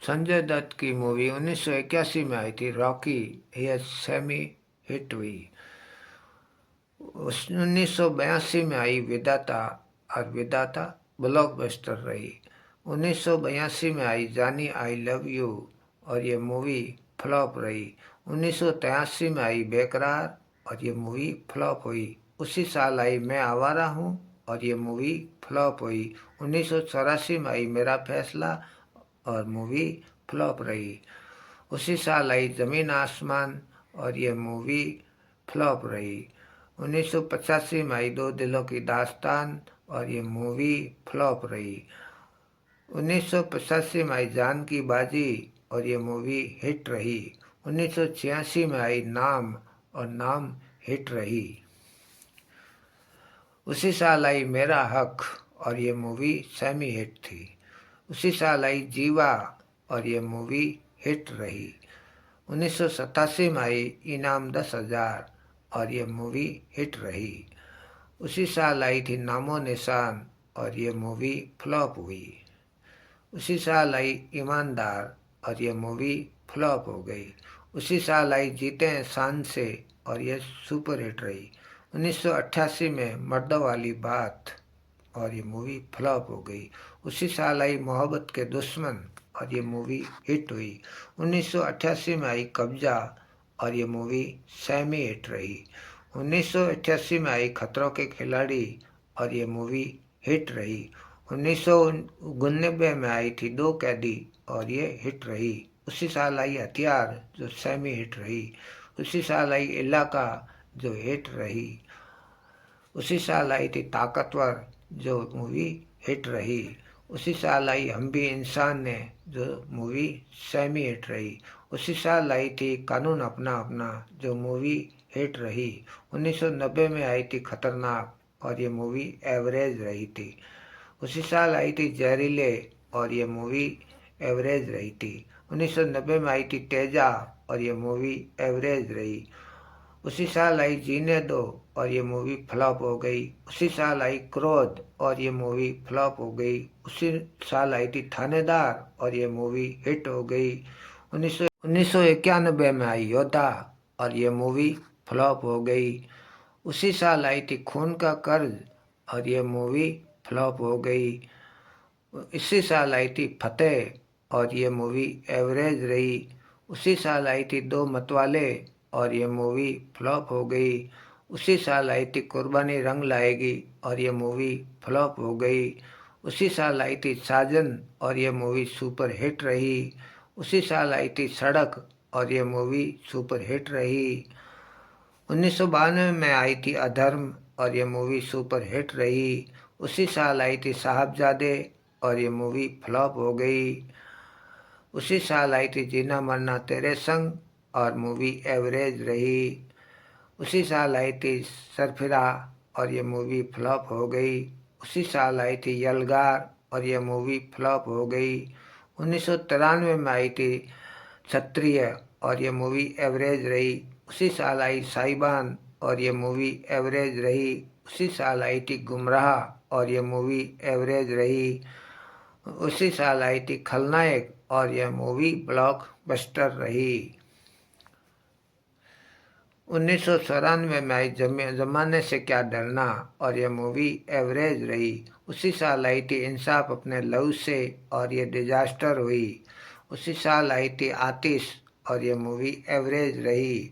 संजय दत्त की मूवी 1981 में आई थी रॉकी, यह सेमी हिट हुई। 1982 में आई विधाता और विधाता ब्लॉकबस्टर रही। 1982 में आई जानी आई लव यू और ये मूवी फ्लॉप रही। 1983 में आई बेकरार और ये मूवी फ्लॉप हुई। उसी साल आई मैं आवारा हूँ और ये मूवी फ्लॉप हुई। 1984 में आई मेरा फैसला और मूवी फ्लॉप रही। उसी साल आई ज़मीन आसमान और ये मूवी फ्लॉप रही। 1985 में आई दो दिलों की दास्तान और ये मूवी फ्लॉप रही। 1985 में आई जान की बाजी और ये मूवी हिट रही। 1986 में आई नाम और नाम हिट रही। उसी साल आई मेरा हक और ये मूवी सेमी हिट थी। उसी साल आई जीवा और ये मूवी हिट रही। 1987 में आई इनाम 10,000 और ये मूवी हिट रही। उसी साल आई थी नामो निशान और ये मूवी फ्लॉप हुई। उसी साल आई ईमानदार और ये मूवी फ्लॉप हो गई। उसी साल आई जीते हैं शान से और ये सुपर हिट रही। 1988 में मर्दों वाली बात और ये मूवी फ्लॉप हो गई। उसी साल आई मोहब्बत के दुश्मन और ये मूवी हिट हुई। 1988 में आई कब्जा और ये मूवी सेमी हिट रही। 1988 में आई खतरों के खिलाड़ी और ये मूवी हिट रही। 1999 में आई थी दो कैदी और ये हिट रही। उसी साल आई हथियार जो सेमी हिट रही। उसी साल आई इलाका जो हिट रही। उसी साल आई थी ताकतवर जो मूवी हिट रही। उसी साल आई हम भी इंसान ने जो मूवी सेमी हिट रही। उसी साल आई थी कानून अपना अपना जो मूवी हिट रही। 1990 में आई थी खतरनाक और ये मूवी एवरेज रही थी। उसी साल आई थी जहरीले और ये मूवी एवरेज रही थी। 1990 में आई थी तेजा और ये मूवी एवरेज रही। उसी साल आई जीने दो और ये मूवी फ्लॉप हो गई। उसी साल आई क्रोध और ये मूवी फ्लॉप हो गई। उसी साल आई थी थानेदार और ये मूवी हिट हो गई। 1991 में आई योद्धा और ये मूवी फ्लॉप हो गई। उसी साल आई थी खून का कर्ज और ये मूवी फ्लॉप हो गई। इसी साल आई थी फतेह और ये मूवी एवरेज रही। उसी साल आई थी दो मतवाले और ये मूवी फ्लॉप हो गई। उसी साल आई थी कुर्बानी रंग लाएगी और ये मूवी फ्लॉप हो गई। उसी साल आई थी साजन और ये मूवी सुपर हिट रही। उसी साल आई थी सड़क और ये मूवी सुपर हिट रही। 1992 में आई थी अधर्म और ये मूवी सुपर हिट रही। उसी साल आई थी साहबजादे और ये मूवी फ्लॉप हो गई। उसी साल आई थी जीना मरना तेरे संग और मूवी एवरेज रही। उसी साल आई थी सरफिरा और ये मूवी फ्लॉप हो गई। उसी साल आई थी यलगार और ये मूवी फ्लॉप हो गई। 1993 में आई थी क्षत्रिय और ये मूवी एवरेज रही। उसी साल आई साइबान और ये मूवी एवरेज रही। उसी साल आई थी गुमराह और ये मूवी एवरेज रही। उसी साल आई थी खलनायक और यह मूवी ब्लॉकबस्टर रही। 1994 में आई जमाने से क्या डरना और यह मूवी एवरेज रही। उसी साल आई थी इंसाफ अपने लहू से और ये डिजास्टर हुई। उसी साल आई थी आतिश और ये मूवी एवरेज रही।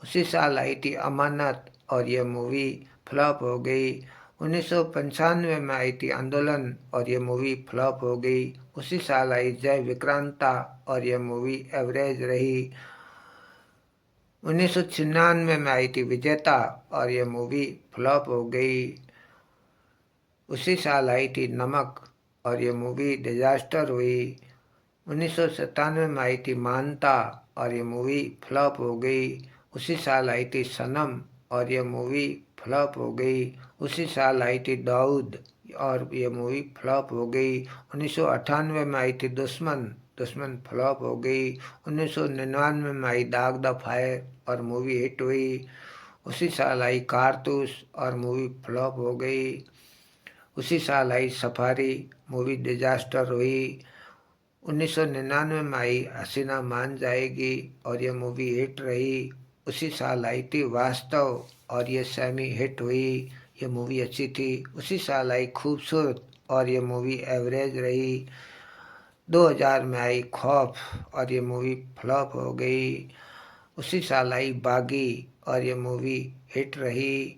उसी साल आई थी अमानत और ये मूवी फ्लॉप हो गई। 1995 में आई थी आंदोलन और ये मूवी फ्लॉप हो गई। उसी साल आई जय विक्रांता और ये मूवी एवरेज रही। 1996 में आई थी विजेता और ये मूवी फ्लॉप हो गई। उसी साल आई थी नमक और ये मूवी डिजास्टर हुई। 1997 में आई थी मानता और ये मूवी फ्लॉप हो गई। उसी साल आई थी सनम और ये मूवी फ्लॉप हो गई। उसी साल आई थी दाऊद और ये मूवी फ्लॉप हो गई। 1998 में आई थी दुश्मन, दुश्मन फ्लॉप हो गई। 1999 में आई दाग द फायर और मूवी हिट हुई। उसी साल आई कारतूस और मूवी फ्लॉप हो गई। उसी साल आई सफारी, मूवी डिजास्टर हुई। 1999 में आई हसीना मान जाएगी और ये मूवी हिट रही। उसी साल आई थी वास्तव और ये सेमी हिट हुई। ये मूवी अच्छी थी। उसी साल आई खूबसूरत और ये मूवी एवरेज रही। 2000 में आई खौफ और ये मूवी फ्लॉप हो गई। उसी साल आई बागी और ये मूवी हिट रही।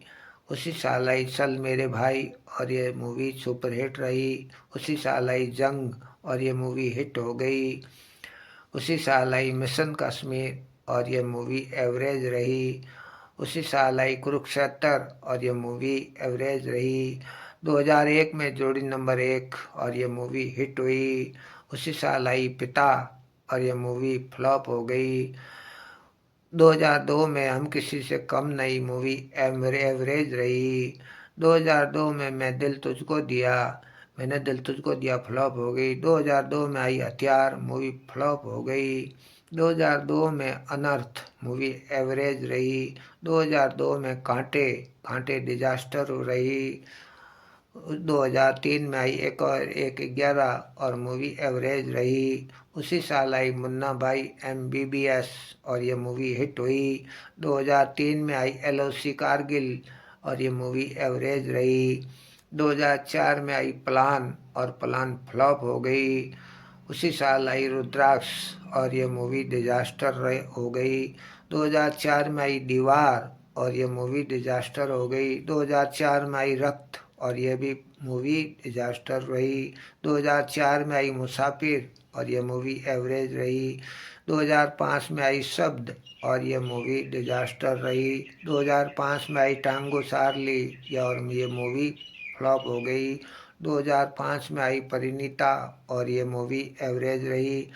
उसी साल आई चल मेरे भाई और ये मूवी सुपर हिट रही। उसी साल आई जंग और ये मूवी हिट हो गई। उसी साल आई मिशन कश्मीर और ये मूवी एवरेज रही। उसी साल आई कुरुक्षेत्र और ये मूवी एवरेज रही। 2001 में जोड़ी नंबर 1 और ये मूवी हिट हुई। उसी साल आई पिता और ये मूवी फ्लॉप हो गई। 2002 में हम किसी से कम नई मूवी एवरेज रही। 2002 में मैं दिल तुझको दिया मैंने दिल तुझको दिया फ्लॉप हो गई। 2002 में आई हथियार मूवी फ्लॉप हो गई। 2002 में अनर्थ मूवी एवरेज रही। 2002 में कांटे कांटे डिजास्टर रही। 2003 में आई एक और एक 11 और मूवी एवरेज रही। उसी साल आई मुन्ना भाई MBBS और ये मूवी हिट हुई। 2003 में आई LOC कारगिल और ये मूवी एवरेज रही। 2004 में आई प्लान और प्लान फ्लॉप हो गई। उसी साल आई रुद्राक्ष और ये मूवी डिजास्टर हो गई। 2004 में आई दीवार और ये मूवी डिजास्टर हो गई। 2004 में आई रक्त और ये भी मूवी डिजास्टर रही। 2004 में आई मुसाफिर और ये मूवी एवरेज रही। 2005 में आई शब्द और ये मूवी डिजास्टर रही। 2005 में आई टांगो चार्ली और ये मूवी फ्लॉप हो गई। 2005 में आई परिणीता और ये मूवी एवरेज रही।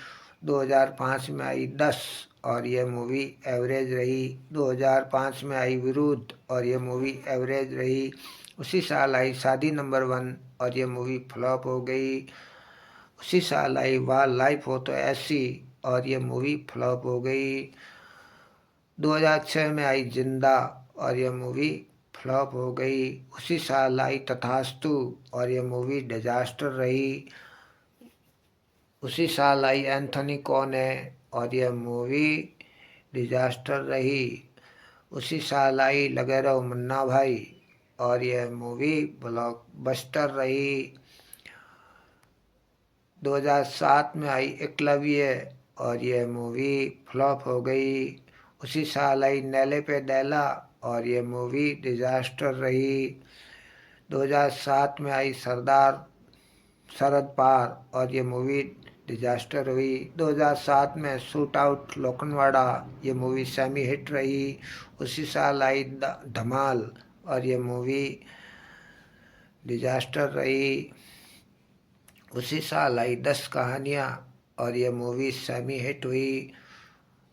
2005 में आई 10 और ये मूवी एवरेज रही। 2005 में आई विरुद्ध और ये मूवी एवरेज रही। उसी साल आई शादी नंबर 1 और ये मूवी फ्लॉप हो गई। उसी साल आई वाह लाइफ हो तो ऐसी और ये मूवी फ्लॉप हो गई। 2006 में आई जिंदा और ये मूवी फ्लॉप हो गई। उसी साल आई तथास्तु और ये मूवी डिजास्टर रही। उसी साल आई एंथोनी कौन है और ये मूवी डिजास्टर रही। उसी साल आई लगे रहो मुन्ना भाई और ये मूवी ब्लॉकबस्टर रही। 2007 में आई एकलव्य और ये मूवी फ्लॉप हो गई। उसी साल आई नैले पे दैला और ये मूवी डिजास्टर रही। 2007 में आई सरदार शरद पार और ये मूवी डिजास्टर हुई। 2007 में शूट आउट लोखंडवाड़ा ये मूवी सेमी हिट रही। उसी साल आई धमाल और ये मूवी डिजास्टर रही। उसी साल आई 10 कहानियाँ और ये मूवी सेमी हिट हुई।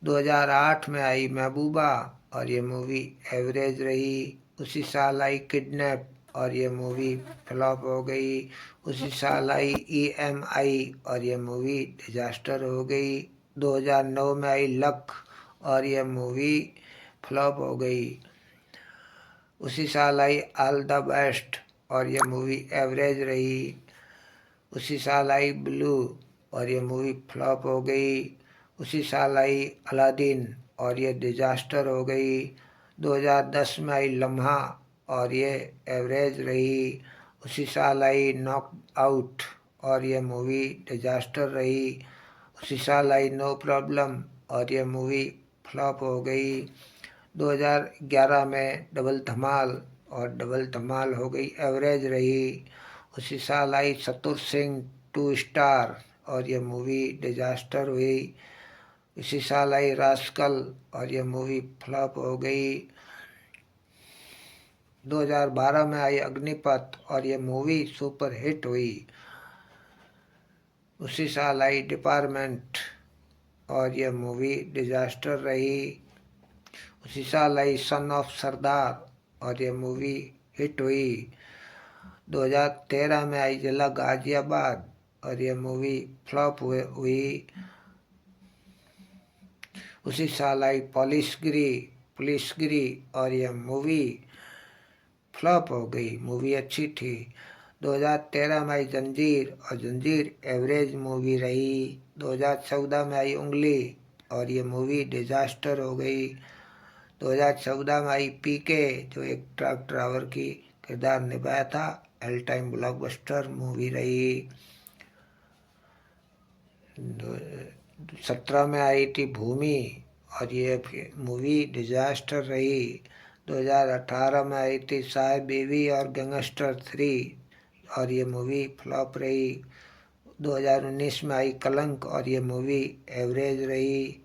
2008 में आई महबूबा और ये मूवी एवरेज रही। उसी साल आई किडनैप और ये मूवी फ्लॉप हो गई। उसी साल आई EMI और ये मूवी डिजास्टर हो गई। 2009 में आई लक और ये मूवी फ्लॉप हो गई। उसी साल आई ऑल द बेस्ट और ये मूवी एवरेज रही। उसी साल आई ब्लू और ये मूवी फ्लॉप हो गई। उसी साल आई अलादीन और ये डिजास्टर हो गई। 2010 में आई लम्हा और ये एवरेज रही। उसी साल आई नॉक आउट और ये मूवी डिजास्टर रही। उसी साल आई नो प्रॉब्लम और ये मूवी फ्लॉप हो गई। 2011 में डबल धमाल और डबल धमाल हो गई एवरेज रही। उसी साल आई चतुर सिंह 2 स्टार और ये मूवी डिजास्टर हुई। इसी साल आई रास्कल और ये मूवी फ्लॉप हो गई। 2012 में आई अग्निपथ और ये मूवी सुपर हिट हुई। उसी साल आई डिपार्टमेंट और ये मूवी डिजास्टर रही। उसी साल आई सन ऑफ सरदार और ये मूवी हिट हुई। 2013 में आई जिला गाजियाबाद और ये मूवी फ्लॉप हुई। उसी साल आई पुलिसगिरी और ये मूवी फ्लॉप हो गई। मूवी अच्छी थी। 2013 में आई जंजीर और जंजीर एवरेज मूवी रही। 2014 में आई उंगली और ये मूवी डिजास्टर हो गई। 2014 में आई पीके जो एक ट्रक ड्राइवर की किरदार निभाया था, ऑल टाइम ब्लॉकबस्टर मूवी रही। 2017 में आई थी भूमि और ये मूवी डिजास्टर रही। 2018 में आई थी साहब बीवी और गैंगस्टर 3 और ये मूवी फ्लॉप रही। 2019 में आई कलंक और ये मूवी एवरेज रही।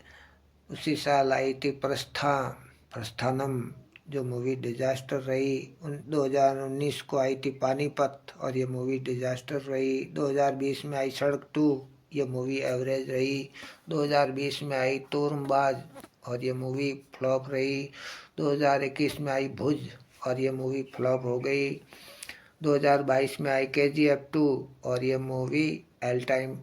उसी साल आई थी प्रस्थानम जो मूवी डिजास्टर रही। 2019 को आई थी पानीपत और ये मूवी डिजास्टर रही। 2020 में आई सड़क 2, ये मूवी एवरेज रही। 2020 में आई तूरमबाज और ये मूवी फ्लॉप रही। 2021 में आई भुज और ये मूवी फ्लॉप हो गई। 2022 में आई KGF 2 और ये मूवी ऑल टाइम